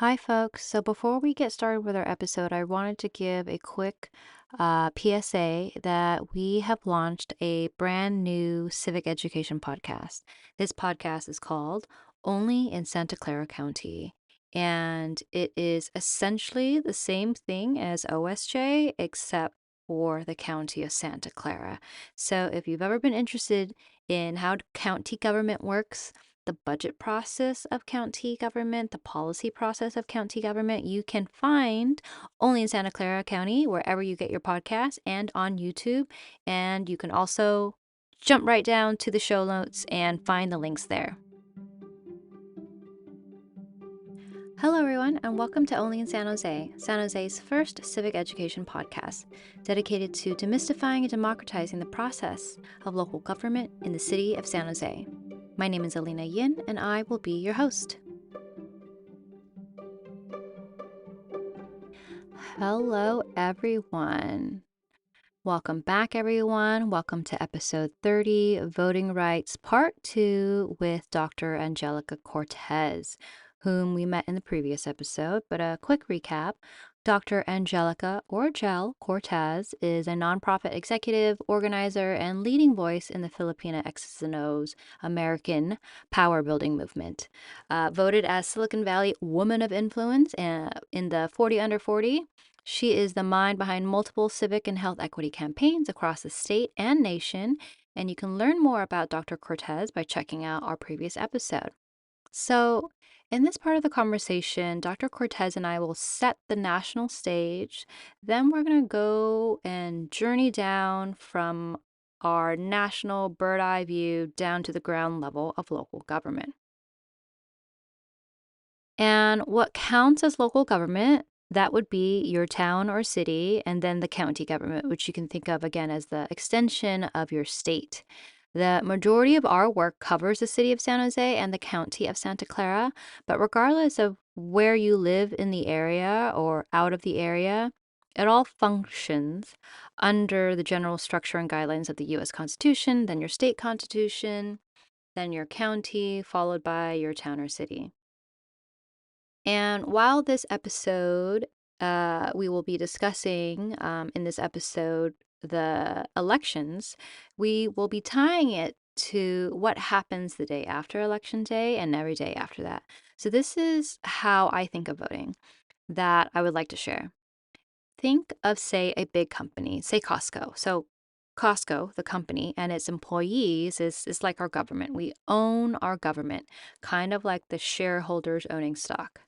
Hi, folks. So before we get started with our episode, I wanted to give a quick PSA that we have launched a brand new civic education podcast. This podcast is called Only in Santa Clara County, and it is essentially the same thing as OSJ, except for the county of Santa Clara. So if you've ever been interested in how county government works, the budget process of county government, the policy process of county government, you can find only in Santa Clara County, wherever you get your podcasts, and on YouTube. And you can also jump right down to the show notes and find the links there. Hello, everyone, and welcome to Only in San Jose, San Jose's first civic education podcast, dedicated to demystifying and democratizing the process of local government in the city of San Jose. My name is Ellina Yin, and I will be your host. Hello, everyone. Welcome back, everyone. Welcome to episode 30, Voting Rights Part 2 with Dr. Angelica Cortez, whom we met in the previous episode. But a quick recap. Dr. Angelica, or Jel, Cortez is a nonprofit executive, organizer, and leading voice in the Filipina X's and O's American power building movement. Voted as Silicon Valley Woman of Influence in the 40 Under 40. She is the mind behind multiple civic and health equity campaigns across the state and nation, and you can learn more about Dr. Cortez by checking out our previous episode. So, in this part of the conversation, Dr. Cortez and I will set the national stage. Then we're going to go and journey down from our national bird eye view down to the ground level of local government. And what counts as local government, that would be your town or city, and then the county government, which you can think of again as the extension of your state. The majority of our work covers the city of San Jose and the county of Santa Clara, but regardless of where you live in the area or out of the area, it all functions under the general structure and guidelines of the U.S. Constitution, then your state constitution, then your county, followed by your town or city. And while this episode, we will be discussing in this episode the elections, we will be tying it to what happens the day after Election Day and every day after that. So, this is how I think of voting that I would like to share. Think of, say, a big company, say Costco. So, Costco, the company, and its employees is like our government. We own our government, kind of like the shareholders owning stock.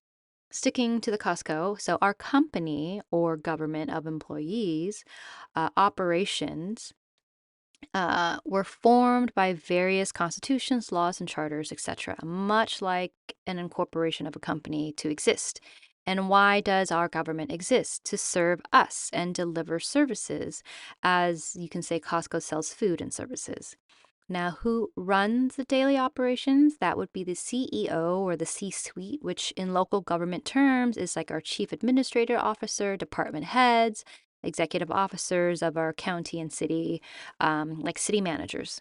Sticking to the Costco, so our company or government of employees, operations, were formed by various constitutions, laws, and charters, etc., much like an incorporation of a company to exist. And why does our government exist? To serve us and deliver services. As you can say, Costco sells food and services. Now, who runs the daily operations? That would be the CEO or the C-suite, which in local government terms is like our chief administrator officer, department heads, executive officers of our county and city, like city managers.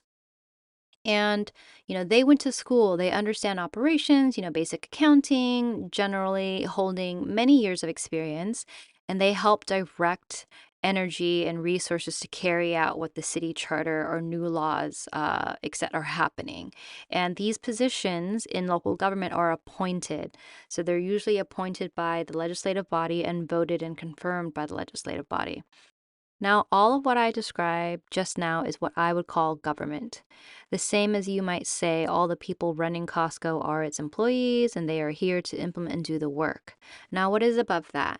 And, they went to school, they understand operations, basic accounting, generally holding many years of experience, and they help direct energy and resources to carry out what the city charter or new laws, etc., are happening. And these positions in local government are appointed. So they're usually appointed by the legislative body and voted and confirmed by the legislative body. Now, all of what I described just now is what I would call government. The same as you might say all the people running Costco are its employees and they are here to implement and do the work. Now, what is above that?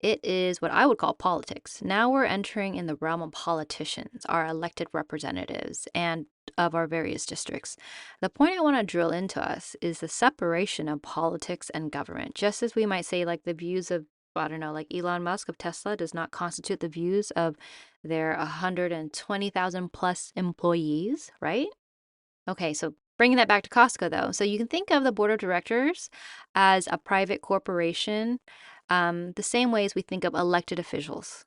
It is what I would call politics. Now we're entering in the realm of politicians, our elected representatives, and of our various districts. The point I want to drill into us is the separation of politics and government, just as we might say, like the views of, I don't know, like Elon Musk of Tesla does not constitute the views of their 120,000 plus employees, right? Okay, so bringing that back to Costco, though. So you can think of the board of directors as a private corporation, the same way as we think of elected officials.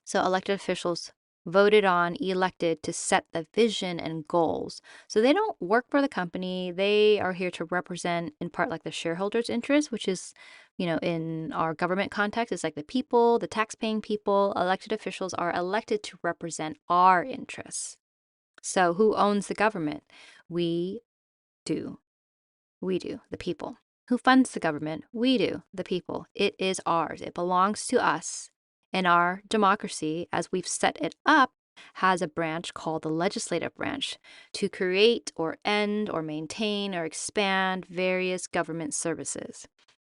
So elected officials voted on, elected to set the vision and goals. So they don't work for the company. They are here to represent, in part, like the shareholders' interest, which is, in our government context, it's like the people, the tax-paying people. Elected officials are elected to represent our interests. So who owns the government? We do. We do, the people. Who funds the government? We do, the people. It is ours. It belongs to us. And our democracy, as we've set it up, has a branch called the legislative branch to create or end or maintain or expand various government services.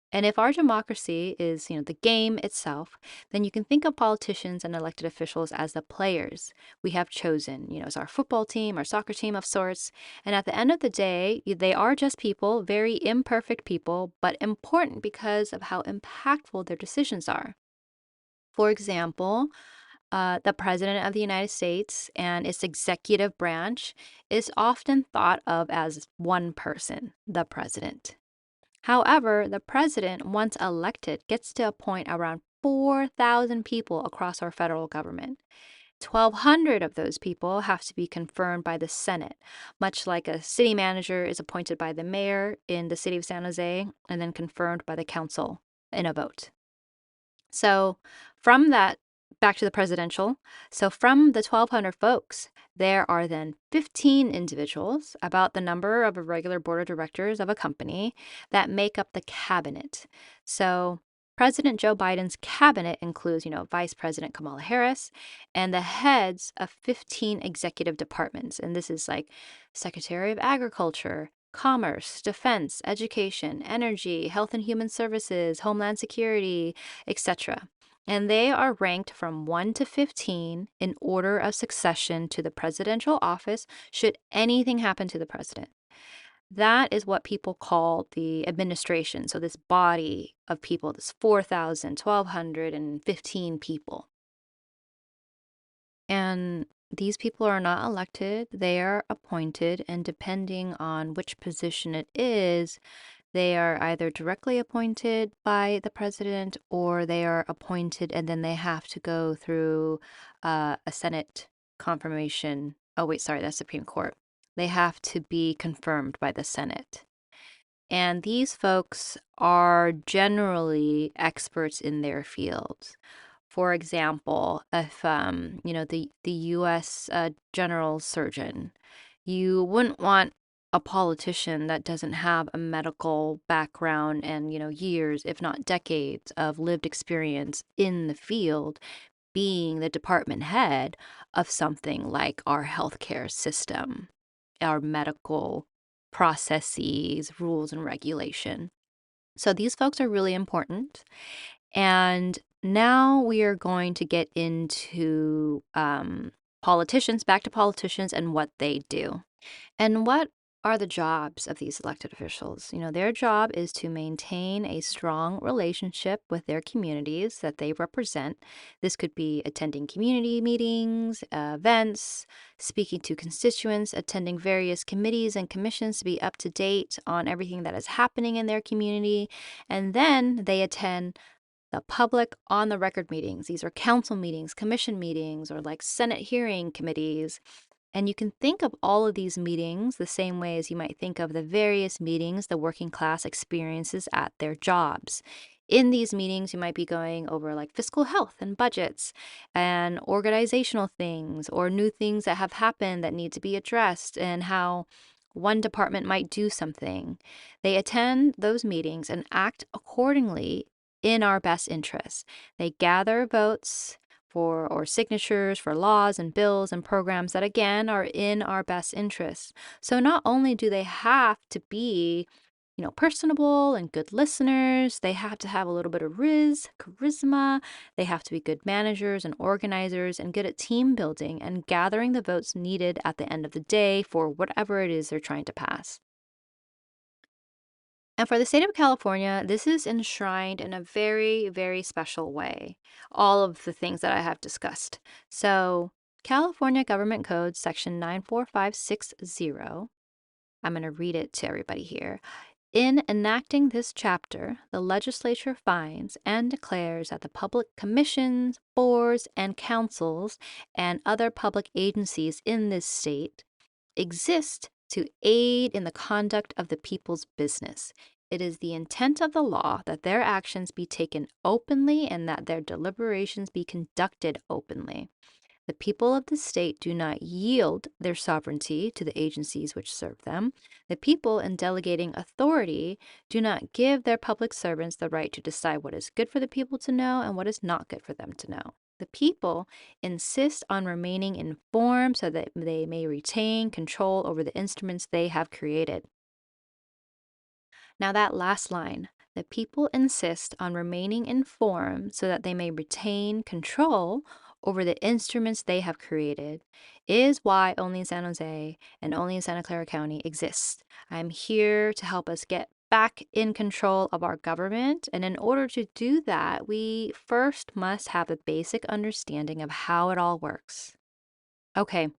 And if our democracy is, the game itself, then you can think of politicians and elected officials as the players we have chosen, as our football team, our soccer team of sorts. And at the end of the day, they are just people, very imperfect people, but important because of how impactful their decisions are. For example, the President of the United States and its executive branch is often thought of as one person, the president. However, the president, once elected, gets to appoint around 4,000 people across our federal government. 1,200 of those people have to be confirmed by the Senate, much like a city manager is appointed by the mayor in the city of San Jose and then confirmed by the council in a vote. So, from that, back to the presidential. So, from the 1,200 folks, there are then 15 individuals, about the number of a regular board of directors of a company, that make up the cabinet. So, President Joe Biden's cabinet includes, Vice President Kamala Harris and the heads of 15 executive departments. And this is like Secretary of Agriculture, Commerce, Defense, Education, Energy, Health and Human Services, Homeland Security, etc. And they are ranked from 1 to 15 in order of succession to the presidential office should anything happen to the president. That is what people call the administration. So, this body of people, this 4,000, 1,215 people. And these people are not elected, they are appointed, and depending on which position it is, they are either directly appointed by the president or they are appointed and then they have to go through a Senate confirmation. Oh, wait, sorry, that's Supreme Court. They have to be confirmed by the Senate. And these folks are generally experts in their fields. For example, if the U.S. General Surgeon, you wouldn't want a politician that doesn't have a medical background and years, if not decades, of lived experience in the field, being the department head of something like our healthcare system, our medical processes, rules, and regulation. So these folks are really important. And now we are going to get into politicians, back to politicians and what they do. And what are the jobs of these elected officials? Their job is to maintain a strong relationship with their communities that they represent. This could be attending community meetings, events, speaking to constituents, attending various committees and commissions to be up to date on everything that is happening in their community. And then they attend the public on the record meetings. These are council meetings, commission meetings, or like Senate hearing committees. And you can think of all of these meetings the same way as you might think of the various meetings the working class experiences at their jobs. In these meetings, you might be going over like fiscal health and budgets and organizational things or new things that have happened that need to be addressed and how one department might do something. They attend those meetings and act accordingly in our best interests. They gather votes or signatures for laws and bills and programs that again are in our best interests. So not only do they have to be, personable and good listeners, they have to have a little bit of charisma, they have to be good managers and organizers and good at team building and gathering the votes needed at the end of the day for whatever it is they're trying to pass. And for the state of California, this is enshrined in a very, very special way. All of the things that I have discussed. So, California Government Code Section 94560, I'm going to read it to everybody here. In enacting this chapter, the legislature finds and declares that the public commissions, boards, and councils and other public agencies in this state exist to aid in the conduct of the people's business. It is the intent of the law that their actions be taken openly and that their deliberations be conducted openly. The people of the state do not yield their sovereignty to the agencies which serve them. The people, in delegating authority, do not give their public servants the right to decide what is good for the people to know and what is not good for them to know. The people insist on remaining informed so that they may retain control over the instruments they have created. Now, that last line, the people insist on remaining informed so that they may retain control over the instruments they have created, is why Only in San Jose and Only in Santa Clara County exists. I'm here to help us get back in control of our government. And in order to do that, we first must have a basic understanding of how it all works. Okay,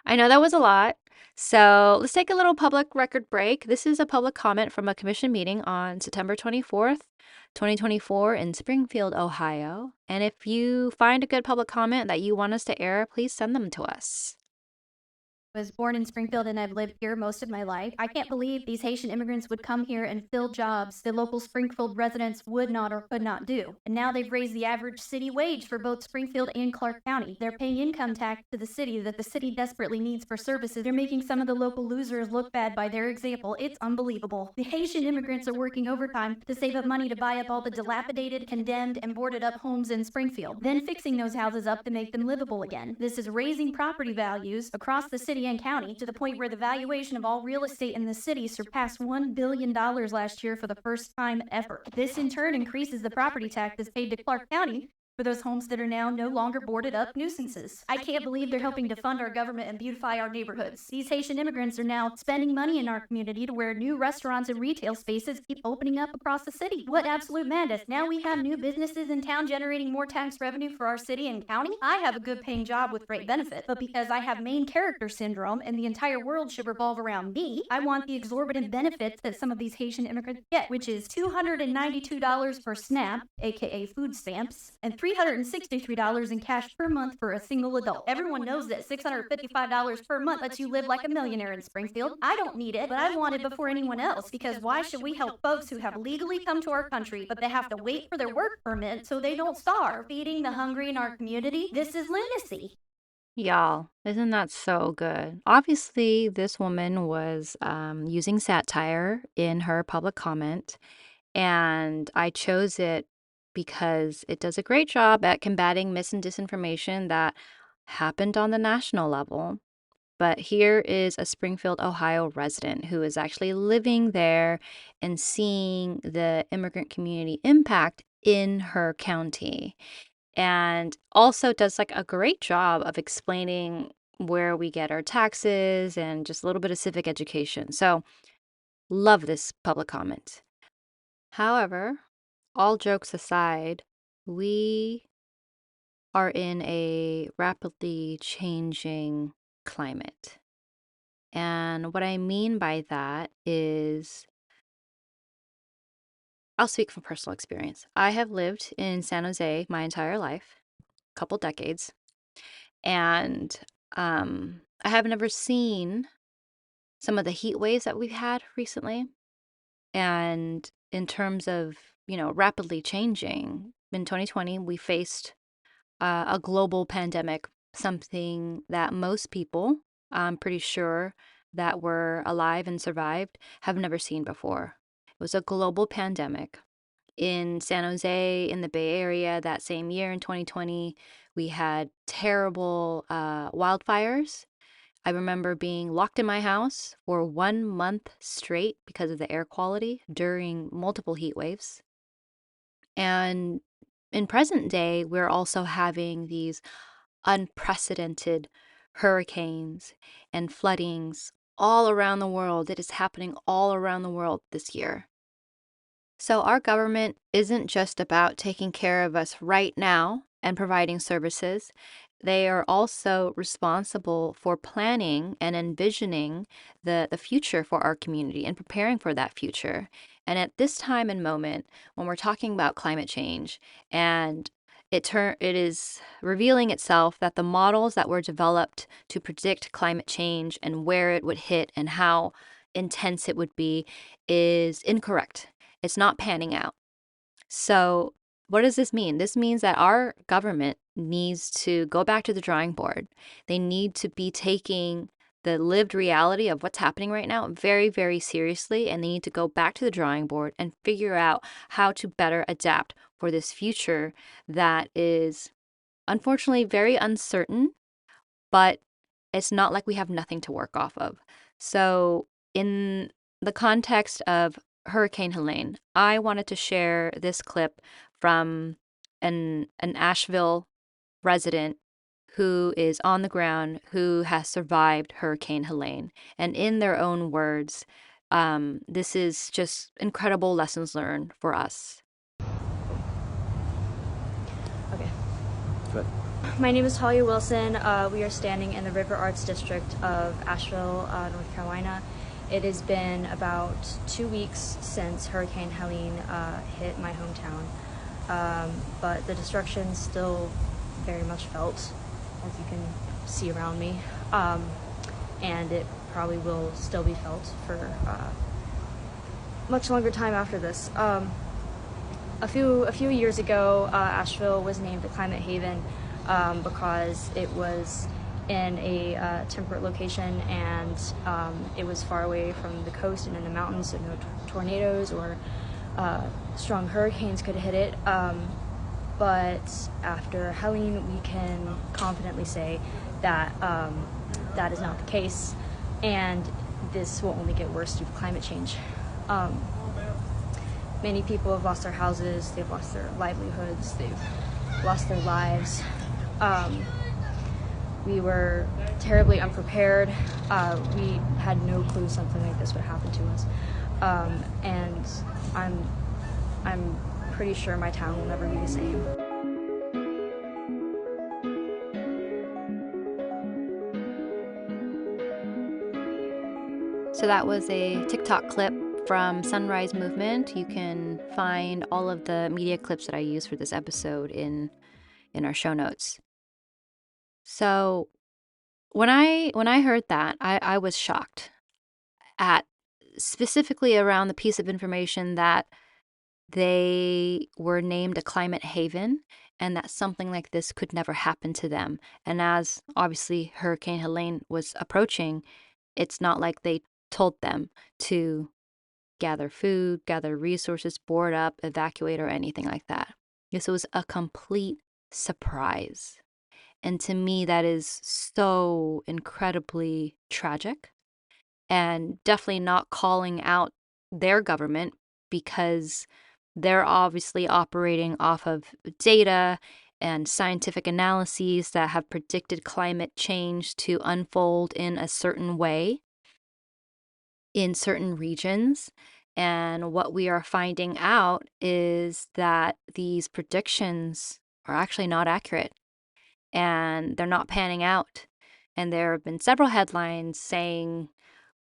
I know that was a lot. So let's take a little public record break. This is a public comment from a commission meeting on September 24th, 2024 in Springfield, Ohio. And if you find a good public comment that you want us to air, please send them to us. Was born in Springfield and I've lived here most of my life. I can't believe these Haitian immigrants would come here and fill jobs the local Springfield residents would not or could not do. And now they've raised the average city wage for both Springfield and Clark County. They're paying income tax to the city that the city desperately needs for services. They're making some of the local losers look bad by their example. It's unbelievable. The Haitian immigrants are working overtime to save up money to buy up all the dilapidated, condemned, and boarded up homes in Springfield, then fixing those houses up to make them livable again. This is raising property values across the city and county to the point where the valuation of all real estate in the city surpassed $1 billion last year for the first time ever. This in turn increases the property taxes paid to Clark County for those homes that are now no longer boarded up nuisances. I can't believe they're helping to fund our government and beautify our neighborhoods. These Haitian immigrants are now spending money in our community to where new restaurants and retail spaces keep opening up across the city. What absolute madness. Now we have new businesses in town generating more tax revenue for our city and county. I have a good paying job with great benefits, but because I have main character syndrome and the entire world should revolve around me, I want the exorbitant benefits that some of these Haitian immigrants get, which is $292 per SNAP, aka food stamps, and $363 in cash per month for a single adult. Everyone knows that $655 per month lets you live like a millionaire in Springfield. I don't need it, but I want it before anyone else, because why should we help folks who have legally come to our country, but they have to wait for their work permit so they don't starve? Feeding the hungry in our community? This is lunacy. Y'all, isn't that so good? Obviously, this woman was using satire in her public comment, and I chose it because it does a great job at combating mis and disinformation that happened on the national level. But here is a Springfield, Ohio resident who is actually living there and seeing the immigrant community impact in her county, and also does like a great job of explaining where we get our taxes and just a little bit of civic education. So, love this public comment. However, all jokes aside, we are in a rapidly changing climate. And what I mean by that is, I'll speak from personal experience. I have lived in San Jose my entire life, a couple decades, and I have never seen some of the heat waves that we've had recently. And in terms of, rapidly changing, in 2020, we faced a global pandemic, something that most people, I'm pretty sure, that were alive and survived have never seen before. It was a global pandemic. In San Jose, in the Bay Area, that same year in 2020, we had terrible wildfires. I remember being locked in my house for 1 month straight because of the air quality during multiple heat waves. And in present day, we're also having these unprecedented hurricanes and floodings all around the world. It is happening all around the world this year. So, our government isn't just about taking care of us right now and providing services. they are also responsible for planning and envisioning the future for our community and preparing for that future. And at this time and moment, when we're talking about climate change and it is revealing itself that the models that were developed to predict climate change and where it would hit and how intense it would be is incorrect. It's not panning out. So, what does this mean? This means that our government needs to go back to the drawing board. They need to be taking the lived reality of what's happening right now very, very seriously, and they need to go back to the drawing board and figure out how to better adapt for this future that is unfortunately very uncertain, but it's not like we have nothing to work off of. So, in the context of Hurricane Helene, I wanted to share this clip from an Asheville resident who is on the ground who has survived Hurricane Helene. And in their own words, this is just incredible lessons learned for us. Okay. Good. My name is Talia Wilson. We are standing in the River Arts District of Asheville, North Carolina. It has been about 2 weeks since Hurricane Helene hit my hometown, but the destruction still very much felt, as you can see around me, and it probably will still be felt for much longer time after this. A few years ago, Asheville was named a climate haven because it was in a temperate location, and it was far away from the coast and in the mountains, so no tornadoes or strong hurricanes could hit it. But after Helene, we can confidently say that that is not the case, and this will only get worse due to climate change. Many people have lost their houses, they've lost their livelihoods, they've lost their lives. We were terribly unprepared. We had no clue something like this would happen to us. And I'm pretty sure my town will never be the same. So that was a TikTok clip from Sunrise Movement. You can find all of the media clips that I use for this episode in our show notes. So when I heard that, I was shocked at specifically around the piece of information that they were named a climate haven and that something like this could never happen to them. And as obviously Hurricane Helene was approaching, it's not like they told them to gather food, gather resources, board up, evacuate, or anything like that. This was a complete surprise. And to me, that is so incredibly tragic, and definitely not calling out their government because they're obviously operating off of data and scientific analyses that have predicted climate change to unfold in a certain way in certain regions. And what we are finding out is that these predictions are actually not accurate and they're not panning out. And there have been several headlines saying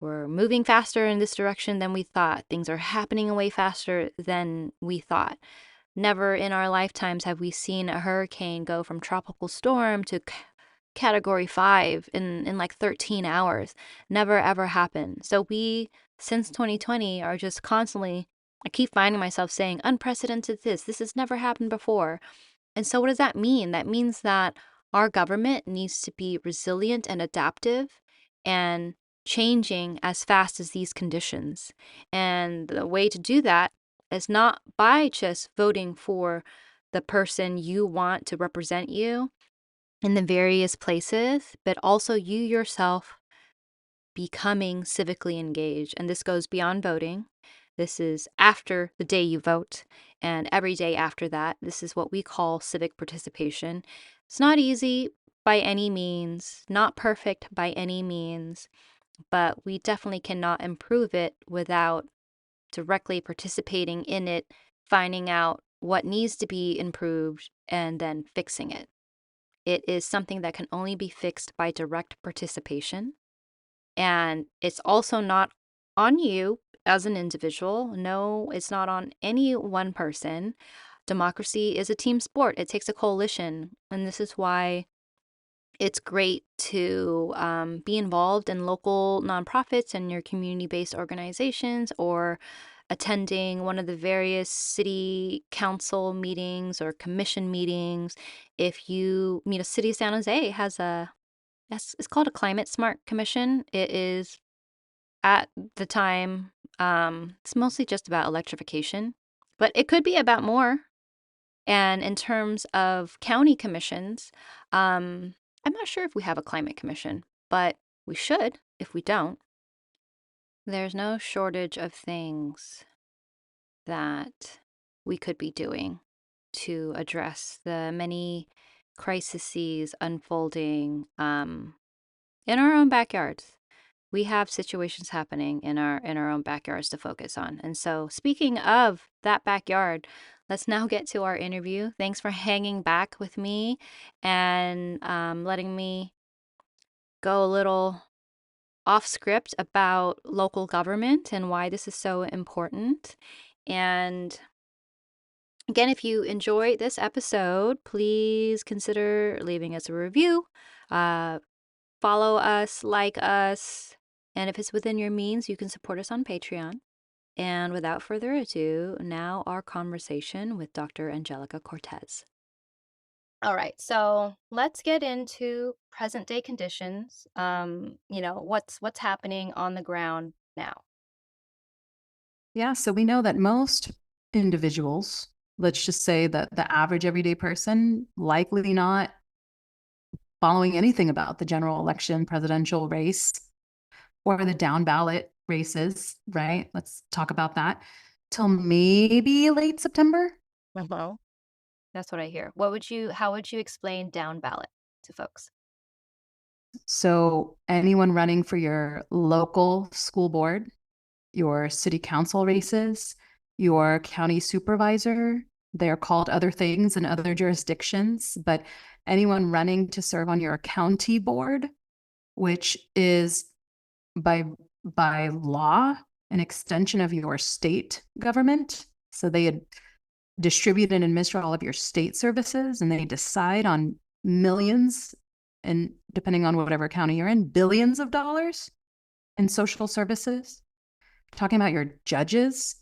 we're moving faster in this direction than we thought. Things are happening way faster than we thought. Never in our lifetimes have we seen a hurricane go from tropical storm to category 5 in like 13 hours. Never ever happened. So we, since 2020, are just constantly, I keep finding myself saying, unprecedented this has never happened before. And so what does that mean? That means that our government needs to be resilient and adaptive and changing as fast as these conditions. And the way to do that is not by just voting for the person you want to represent you in the various places, but also you yourself becoming civically engaged. And this goes beyond voting. This is after the day you vote and every day after that. This is what we call civic participation. It's not easy by any means, not perfect by any means, but we definitely cannot improve it without directly participating in it, finding out what needs to be improved, and then fixing it. It is something that can only be fixed by direct participation. And it's also not on you as an individual. No, it's not on any one person. Democracy is a team sport. It takes a coalition. And this is why it's great to be involved in local nonprofits and your community-based organizations, or attending one of the various city council meetings or commission meetings. If you meet a city of San Jose has it's called a Climate Smart Commission. It is at the time, it's mostly just about electrification, but it could be about more. And in terms of county commissions, I'm not sure if we have a climate commission, but we should if we don't. There's no shortage of things that we could be doing to address the many crises unfolding in our own backyards. We have situations happening in our own backyards to focus on. And so, speaking of that backyard, let's now get to our interview. Thanks for hanging back with me and letting me go a little off script about local government and why this is so important. And again, if you enjoyed this episode, please consider leaving us a review. Follow us, like us, and if it's within your means, you can support us on Patreon. And without further ado, now our conversation with Dr. Angelica Cortez. All right, so let's get into present day conditions. What's happening on the ground now. Yeah, so we know that most individuals, let's just say that the average everyday person, likely not following anything about the general election, presidential race, or the down ballot races, right? Let's talk about that till maybe late September. Hello. That's what I hear. How would you explain down ballot to folks? So anyone running for your local school board, your city council races, your county supervisor, they're called other things in other jurisdictions, but anyone running to serve on your county board, which is by law an extension of your state government. So they had distribute and administer all of your state services, and they decide on millions, and depending on whatever county you're in, billions of dollars in social services. Talking about your judges,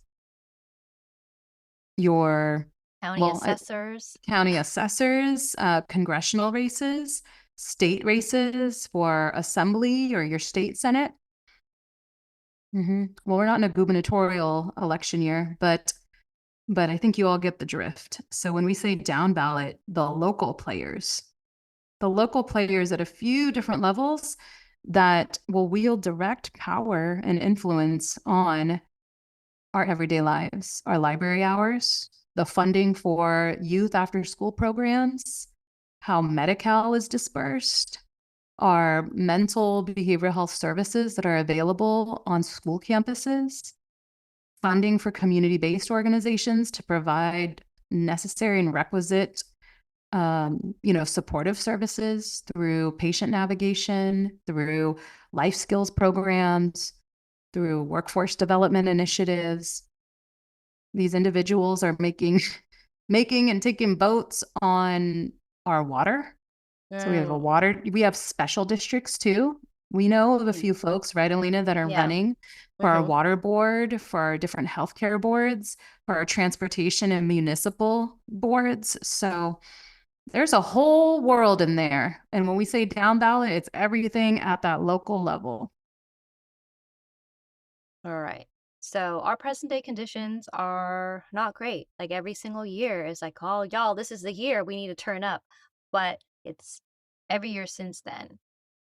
your County assessors, congressional races, state races for assembly or your state senate. Well, we're not in a gubernatorial election year, but I think you all get the drift. So when we say down ballot, the local players at a few different levels that will wield direct power and influence on our everyday lives, our library hours, the funding for youth after school programs, how Medi-Cal is dispersed, our mental behavioral health services that are available on school campuses, funding for community-based organizations to provide necessary and requisite supportive services through patient navigation, through life skills programs, through workforce development initiatives. These individuals are making and taking votes on our water. So we have special districts too. We know of a few folks, right, Ellina, that are running for our water board, for our different healthcare boards, for our transportation and municipal boards. So there's a whole world in there. And when we say down ballot, it's everything at that local level. All right. So our present day conditions are not great. Like every single year is like, oh, y'all, this is the year we need to turn up. But it's every year since then.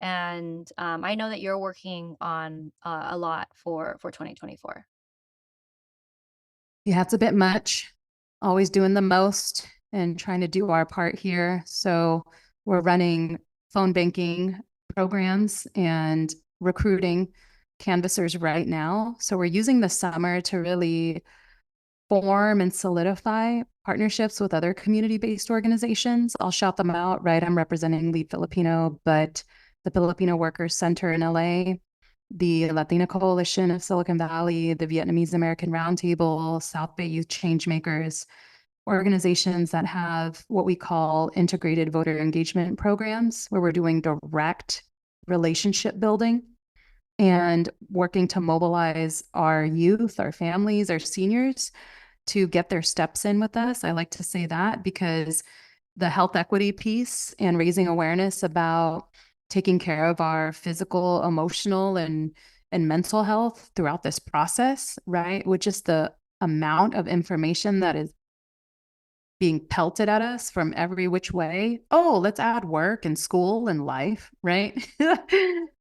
And I know that you're working on a lot for 2024. Yeah, it's a bit much. Always doing the most and trying to do our part here. So we're running phone banking programs and recruiting canvassers right now. So we're using the summer to really form and solidify partnerships with other community-based organizations. I'll shout them out, right? I'm representing Lead Filipino, but the Filipino Workers Center in LA, the Latina Coalition of Silicon Valley, the Vietnamese American Roundtable, South Bay Youth Changemakers, organizations that have what we call integrated voter engagement programs, where we're doing direct relationship building and working to mobilize our youth, our families, our seniors to get their steps in with us. I like to say that because the health equity piece and raising awareness about taking care of our physical, emotional, and mental health throughout this process, right? With just the amount of information that is being pelted at us from every which way. Oh, let's add work and school and life, right?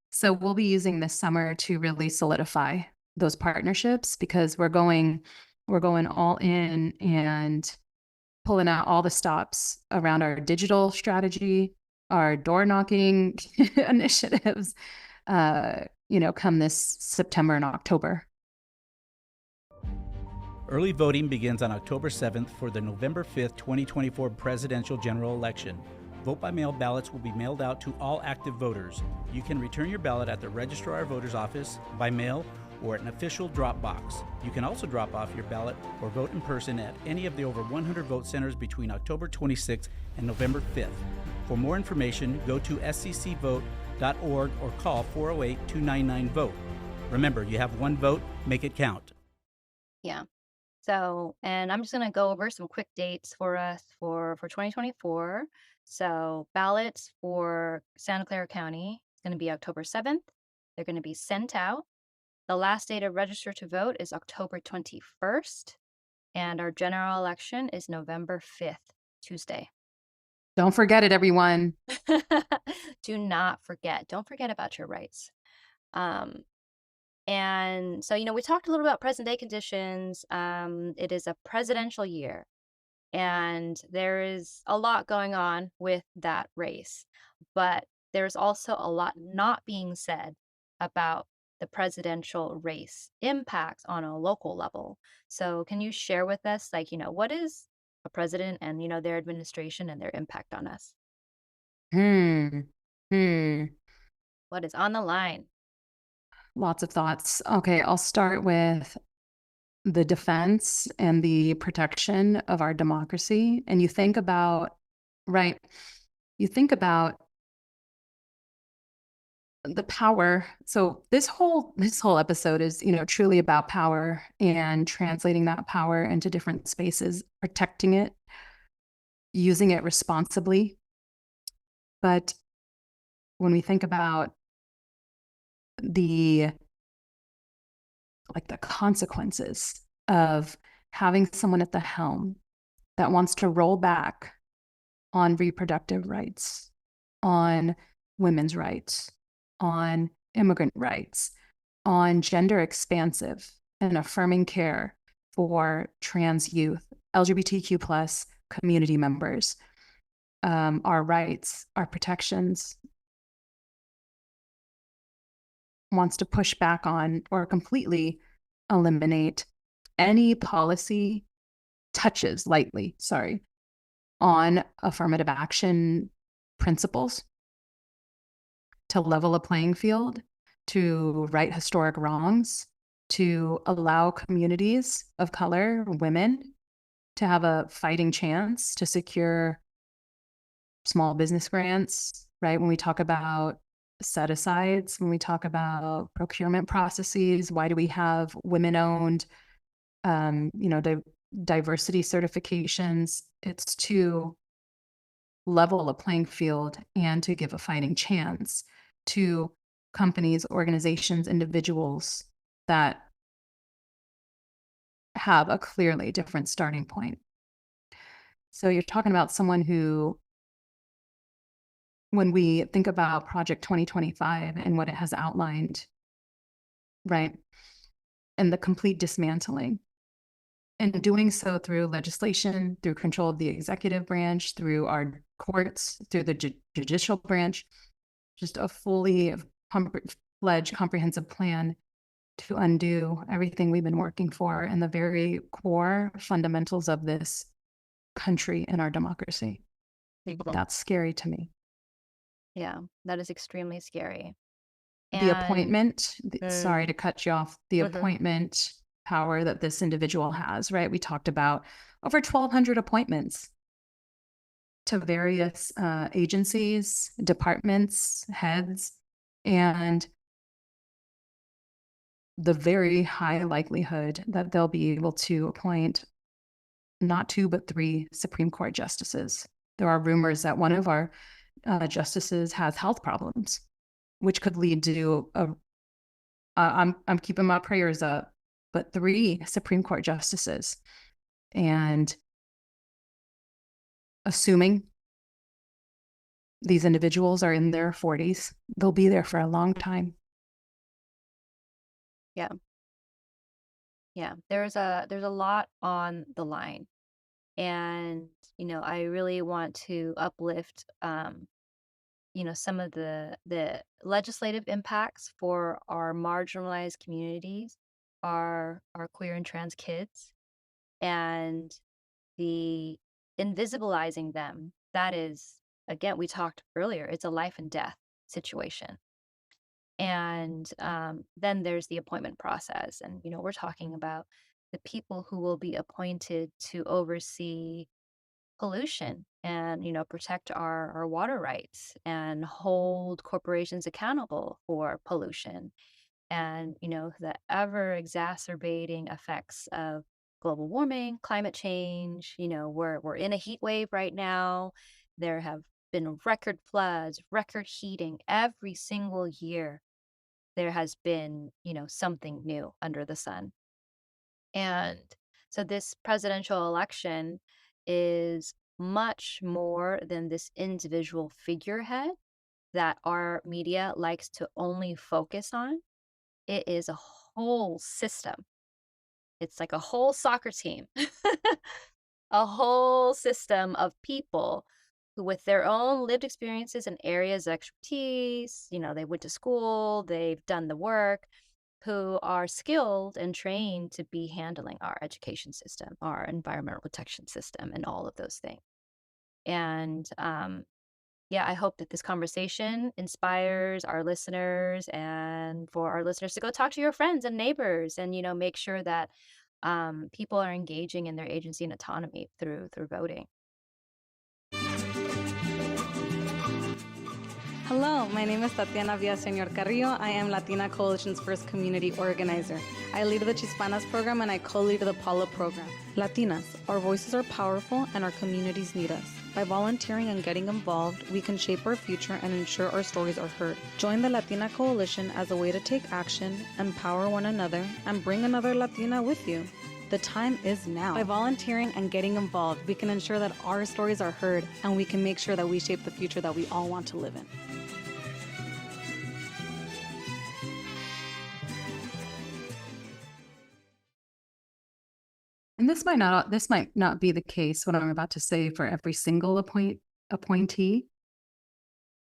So we'll be using this summer to really solidify those partnerships because we're going all in and pulling out all the stops around our digital strategy, our door knocking initiatives, come this September and October. Early voting begins on October 7th for the November 5th, 2024 presidential general election. Vote-by-mail ballots will be mailed out to all active voters. You can return your ballot at the Registrar of Voters office, by mail, or at an official drop box. You can also drop off your ballot or vote in person at any of the over 100 vote centers between October 26th and November 5th. For more information, go to sccvote.org or call 408-299-VOTE. Remember, you have one vote, make it count. Yeah. So, and I'm just going to go over some quick dates for us for 2024. So ballots for Santa Clara County is going to be October 7th. They're going to be sent out. The last day to register to vote is October 21st. And our general election is November 5th, Tuesday. Don't forget it, everyone. Do not forget. Don't forget about your rights. And so, we talked a little about present day conditions. It is a presidential year, and there is a lot going on with that race, but there's also a lot not being said about the presidential race impacts on a local level. So can you share with us, what is a president and, their administration and their impact on us? What is on the line? Lots of thoughts. Okay, I'll start with the defense and the protection of our democracy. And you think about, right, the power. So this whole episode is, truly about power and translating that power into different spaces, protecting it, using it responsibly. But when we think about the consequences of having someone at the helm that wants to roll back on reproductive rights, on women's rights, on immigrant rights, on gender expansive and affirming care for trans youth, LGBTQ+ community members, our rights, our protections, wants to push back on or completely eliminate any policy touches lightly, on affirmative action principles to level a playing field, to right historic wrongs, to allow communities of color, women, to have a fighting chance to secure small business grants, right? When we talk about set-asides, when we talk about procurement processes, why do we have women-owned, diversity certifications? It's to level a playing field and to give a fighting chance to companies, organizations, individuals that have a clearly different starting point. So you're talking about someone who, when we think about Project 2025 and what it has outlined, right, and the complete dismantling, and doing so through legislation, through control of the executive branch, through our courts, through the judicial branch, just a fully fledged comprehensive plan to undo everything we've been working for and the very core fundamentals of this country and our democracy. That's scary to me. Yeah, that is extremely scary. The And appointment, sorry to cut you off, the Mhm. appointment power that this individual has, right? We talked about over 1,200 appointments to various agencies, departments, heads, and the very high likelihood that they'll be able to appoint not 2, but 3 Supreme Court justices. There are rumors that one of our justices has health problems, which could lead to I'm keeping my prayers up, but 3 Supreme Court justices. And assuming these individuals are in their 40s, they'll be there for a long time. Yeah, there's a lot on the line. And, I really want to uplift some of the legislative impacts for our marginalized communities, our queer and trans kids, and the invisibilizing them. That is, again, we talked earlier, it's a life and death situation. And then there's the appointment process. And, we're talking about the people who will be appointed to oversee pollution and, protect our water rights and hold corporations accountable for pollution and, the ever exacerbating effects of global warming, climate change. We're in a heat wave right now. There have been record floods, record heating every single year. There has been, something new under the sun. And so this presidential election is much more than this individual figurehead that our media likes to only focus on. It is a whole system. It's like a whole soccer team, a whole system of people who, with their own lived experiences and areas of expertise, they went to school, they've done the work, who are skilled and trained to be handling our education system, our environmental protection system, and all of those things. And yeah, I hope that this conversation inspires our listeners and for our listeners to go talk to your friends and neighbors and, make sure that people are engaging in their agency and autonomy through voting. Hello, my name is Tatiana Villaseñor Carrillo. I am Latina Coalition's first community organizer. I lead the Chispanas program and I co-lead the Paula program. Latinas, our voices are powerful and our communities need us. By volunteering and getting involved, we can shape our future and ensure our stories are heard. Join the Latina Coalition as a way to take action, empower one another, and bring another Latina with you. The time is now. By volunteering and getting involved, we can ensure that our stories are heard and we can make sure that we shape the future that we all want to live in. And this might not be the case, what I'm about to say, for every single appointee.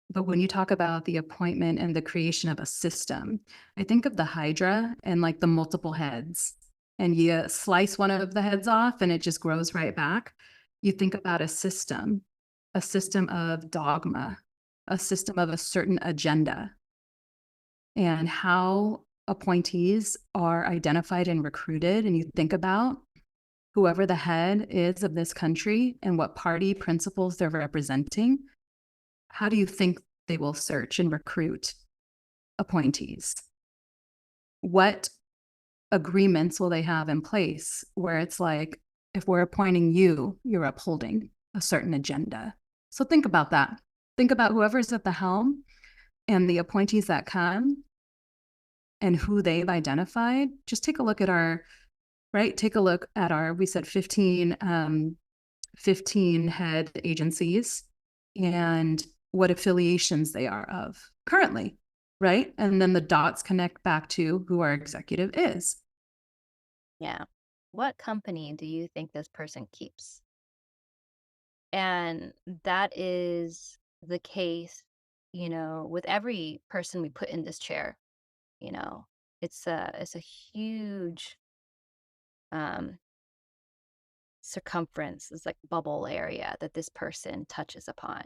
But when you talk about the appointment and the creation of a system, I think of the Hydra and like the multiple heads. And you slice one of the heads off and it just grows right back. You think about a system of dogma, a system of a certain agenda, and how appointees are identified and recruited. And you think about whoever the head is of this country and what party principles they're representing. How do you think they will search and recruit appointees? What agreements will they have in place where it's like, if we're appointing you, you're upholding a certain agenda? So think about that. Think about whoever's at the helm and the appointees that come and who they've identified. Just take a look at we said 15 head agencies and what affiliations they are of currently, right? And then the dots connect back to who our executive is. Yeah. What company do you think this person keeps? And that is the case, with every person we put in this chair. It's a huge circumference, this like bubble area that this person touches upon.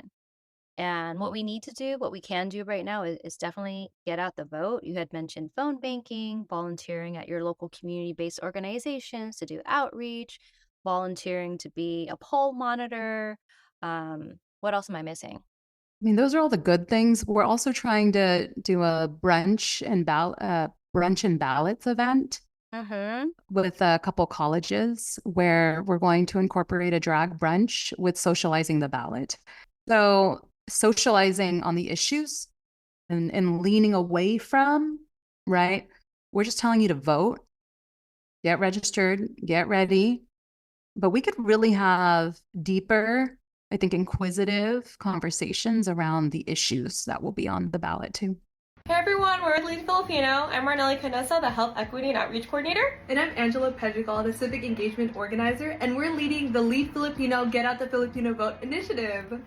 And what we need to do, what we can do right now is definitely get out the vote. You had mentioned phone banking, volunteering at your local community-based organizations to do outreach, volunteering to be a poll monitor. What else am I missing? I mean, those are all the good things. We're also trying to do a brunch and ballots event with a couple colleges where we're going to incorporate a drag brunch with socializing the ballot. So socializing on the issues and leaning away from, right? We're just telling you to vote, get registered, get ready. But we could really have deeper, I think, inquisitive conversations around the issues that will be on the ballot too. Hey everyone, we're with Lead Filipino. I'm Marnelli Canessa, the Health Equity and Outreach Coordinator. And I'm Angela Pedregal, the Civic Engagement Organizer, and we're leading the Lead Filipino Get Out the Filipino Vote initiative.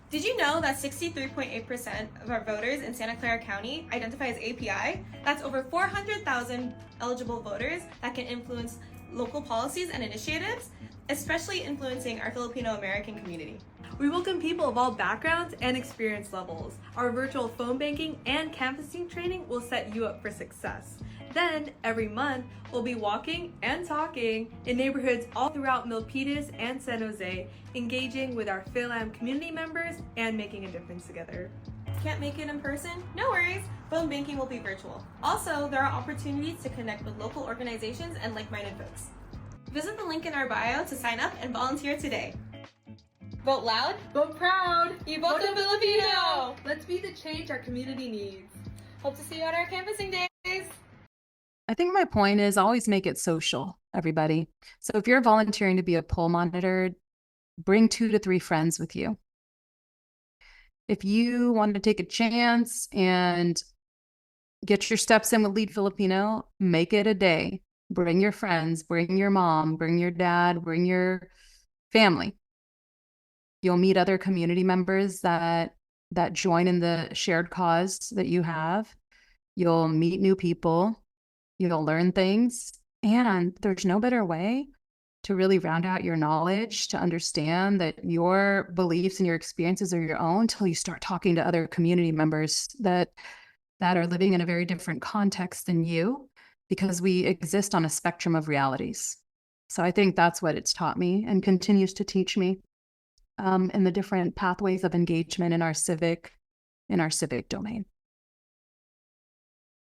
Did you know that 63.8% of our voters in Santa Clara County identify as API? That's over 400,000 eligible voters that can influence local policies and initiatives, especially influencing our Filipino American community. We welcome people of all backgrounds and experience levels. Our virtual phone banking and canvassing training will set you up for success. Then, every month, we'll be walking and talking in neighborhoods all throughout Milpitas and San Jose, engaging with our PhilAm community members and making a difference together. Can't make it in person? No worries. Phone banking will be virtual. Also, there are opportunities to connect with local organizations and like-minded folks. Visit the link in our bio to sign up and volunteer today. Vote loud. Vote proud. Y voto Filipino! Let's be the change our community needs. Hope to see you on our canvassing days. I think my point is always make it social, everybody. So if you're volunteering to be a poll monitor, bring 2 to 3 friends with you. If you want to take a chance and get your steps in with Lead Filipino, make it a day. Bring your friends, bring your mom, bring your dad, bring your family. You'll meet other community members that join in the shared cause that you have. You'll meet new people. You'll learn things. And there's no better way to really round out your knowledge, to understand that your beliefs and your experiences are your own until you start talking to other community members that are living in a very different context than you, because we exist on a spectrum of realities. So I think that's what it's taught me and continues to teach me in the different pathways of engagement in our civic domain.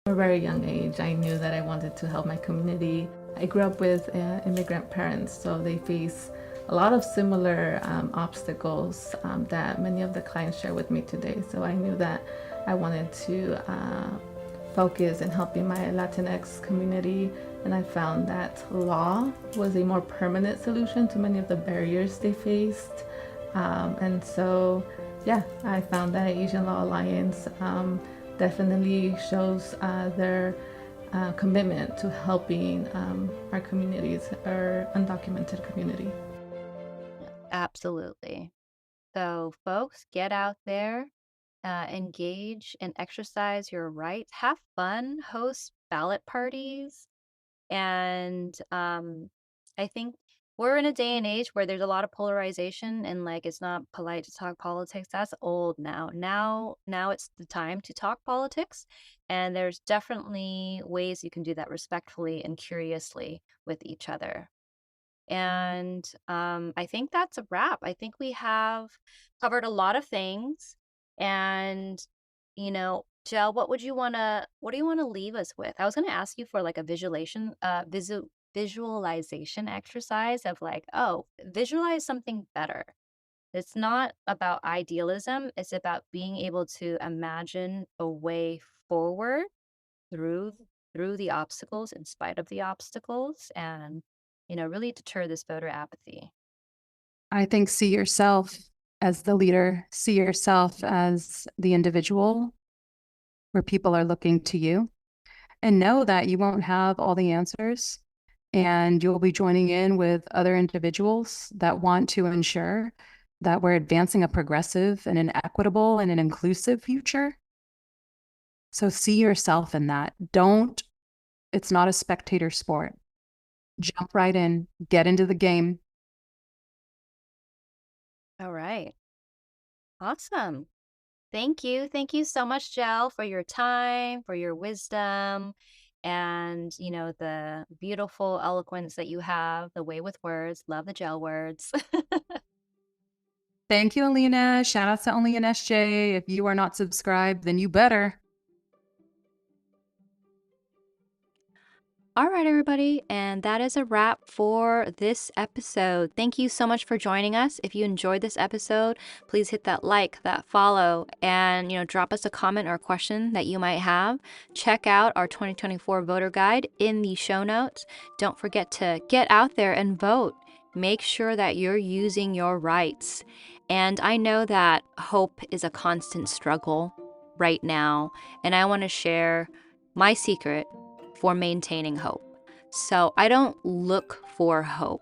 From a very young age, I knew that I wanted to help my community. I grew up with immigrant parents, so they face a lot of similar obstacles that many of the clients share with me today. So I knew that I wanted to focus in helping my Latinx community, and I found that law was a more permanent solution to many of the barriers they faced. And so, yeah, I found that Asian Law Alliance definitely shows their commitment to helping our communities, our undocumented community. Absolutely. So, folks, get out there, engage and exercise your rights, have fun, host ballot parties. And I think we're in a day and age where there's a lot of polarization and like it's not polite to talk politics. That's old now. Now it's the time to talk politics, and there's definitely ways you can do that respectfully and curiously with each other. And I think that's a wrap. I think we have covered a lot of things. And Jel, what do you want to leave us with? I was going to ask you for like a visualization exercise of like, visualize something better. It's not about idealism. It's about being able to imagine a way forward through the obstacles, in spite of the obstacles, and really deter this voter apathy. I think see yourself as the leader, see yourself as the individual where people are looking to you, and know that you won't have all the answers, and you'll be joining in with other individuals that want to ensure that we're advancing a progressive and an equitable and an inclusive future. So see yourself in that. It's not a spectator sport. Jump right in, get into the game, All right. Awesome. Thank you. Thank you so much, Jel, for your time, for your wisdom, and, the beautiful eloquence that you have, the way with words. Love the Jel words. Thank you, Ellina. Shout out to Only an SJ. If you are not subscribed, then you better. All right, everybody, and that is a wrap for this episode. Thank you so much for joining us. If you enjoyed this episode, please hit that like, that follow, and drop us a comment or a question that you might have. Check out our 2024 voter guide in the show notes. Don't forget to get out there and vote. Make sure that you're using your rights. And I know that hope is a constant struggle right now, and I want to share my secret for maintaining hope. So I don't look for hope.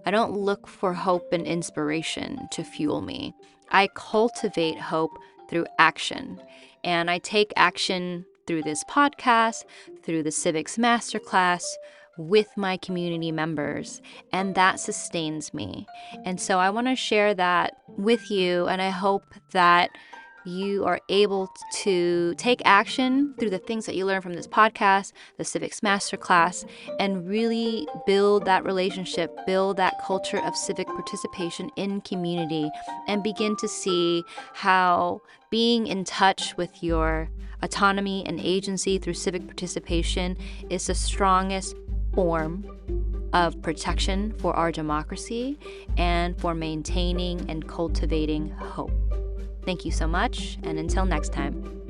I don't look for hope and inspiration to fuel me. I cultivate hope through action. And I take action through this podcast, through the Civics Masterclass, with my community members, and that sustains me. And so I want to share that with you, and I hope that you are able to take action through the things that you learn from this podcast, the Civics Masterclass, and really build that relationship, build that culture of civic participation in community, and begin to see how being in touch with your autonomy and agency through civic participation is the strongest form of protection for our democracy and for maintaining and cultivating hope. Thank you so much, and until next time.